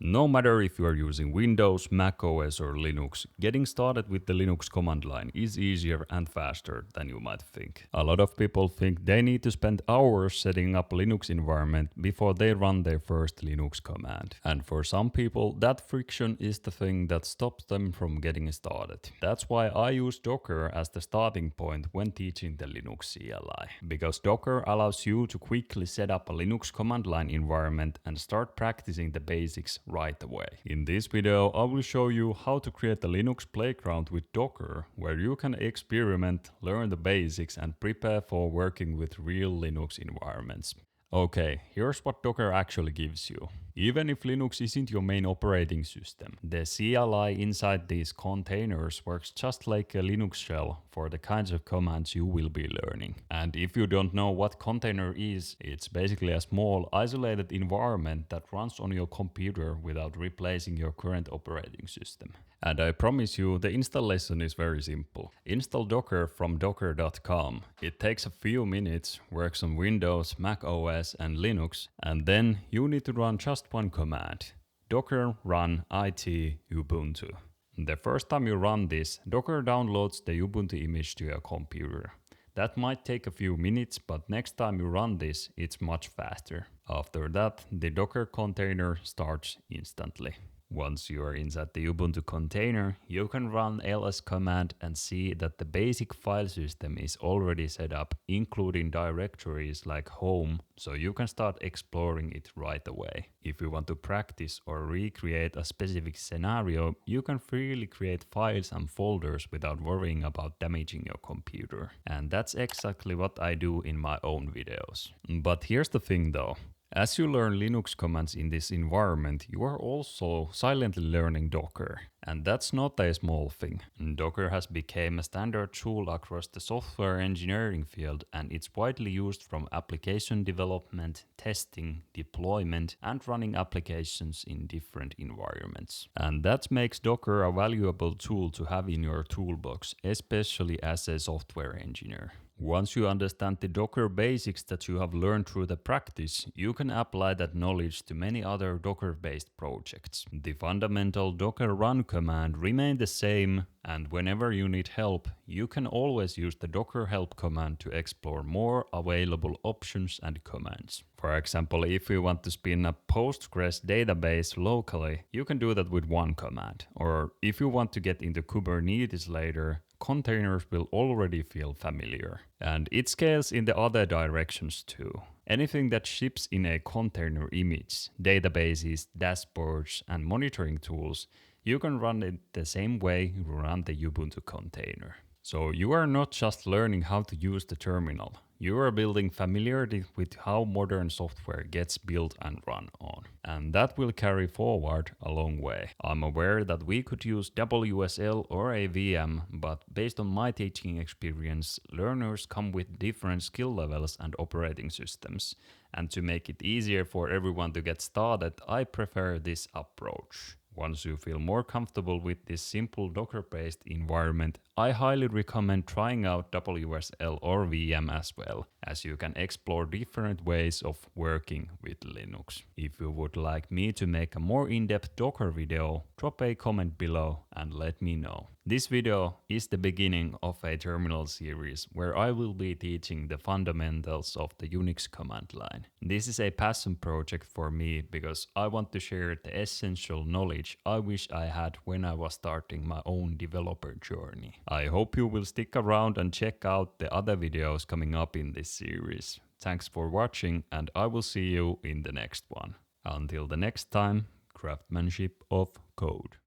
No matter if you are using Windows, Mac OS or Linux, getting started with the Linux command line is easier and faster than you might think. A lot of people think they need to spend hours setting up a Linux environment before they run their first Linux command. And for some people, that friction is the thing that stops them from getting started. That's why I use Docker as the starting point when teaching the Linux CLI. Because Docker allows you to quickly set up a Linux command line environment and start practicing the basics right away. In this video, I will show you how to create a Linux playground with Docker, where you can experiment, learn the basics, and prepare for working with real Linux environments. Okay, here's what Docker actually gives you. Even if Linux isn't your main operating system, the CLI inside these containers works just like a Linux shell for the kinds of commands you will be learning. And if you don't know what container is, it's basically a small, isolated environment that runs on your computer without replacing your current operating system. And I promise you, the installation is very simple. Install Docker from docker.com. It takes a few minutes, works on Windows, Mac OS and Linux, and then you need to run just one command. Docker run it Ubuntu. The first time you run this, Docker downloads the Ubuntu image to your computer. That might take a few minutes, but next time you run this, it's much faster. After that, the Docker container starts instantly. Once you are inside the Ubuntu container, you can run ls command and see that the basic file system is already set up, including directories like home, so you can start exploring it right away. If you want to practice or recreate a specific scenario, you can freely create files and folders without worrying about damaging your computer. And that's exactly what I do in my own videos. But here's the thing though. As you learn Linux commands in this environment, you are also silently learning Docker. And that's not a small thing. Docker has become a standard tool across the software engineering field, and it's widely used from application development, testing, deployment, and running applications in different environments. And that makes Docker a valuable tool to have in your toolbox, especially as a software engineer. Once you understand the Docker basics that you have learned through the practice, you can apply that knowledge to many other Docker-based projects. The fundamental Docker run command remains the same, and whenever you need help, you can always use the Docker help command to explore more available options and commands. For example, if you want to spin a Postgres database locally, you can do that with one command. Or if you want to get into Kubernetes later, containers will already feel familiar. And it scales in the other directions too. Anything that ships in a container image, databases, dashboards, and monitoring tools, you can run it the same way you run the Ubuntu container. So you are not just learning how to use the terminal, you are building familiarity with how modern software gets built and run on. And that will carry forward a long way. I'm aware that we could use WSL or a VM, but based on my teaching experience, learners come with different skill levels and operating systems. And to make it easier for everyone to get started, I prefer this approach. Once you feel more comfortable with this simple Docker-based environment, I highly recommend trying out WSL or VM as well, as you can explore different ways of working with Linux. If you would like me to make a more in-depth Docker video, drop a comment below and let me know. This video is the beginning of a terminal series where I will be teaching the fundamentals of the Unix command line. This is a passion project for me because I want to share the essential knowledge I wish I had when I was starting my own developer journey. I hope you will stick around and check out the other videos coming up in this series. Thanks for watching, and I will see you in the next one. Until the next time, craftsmanship of code.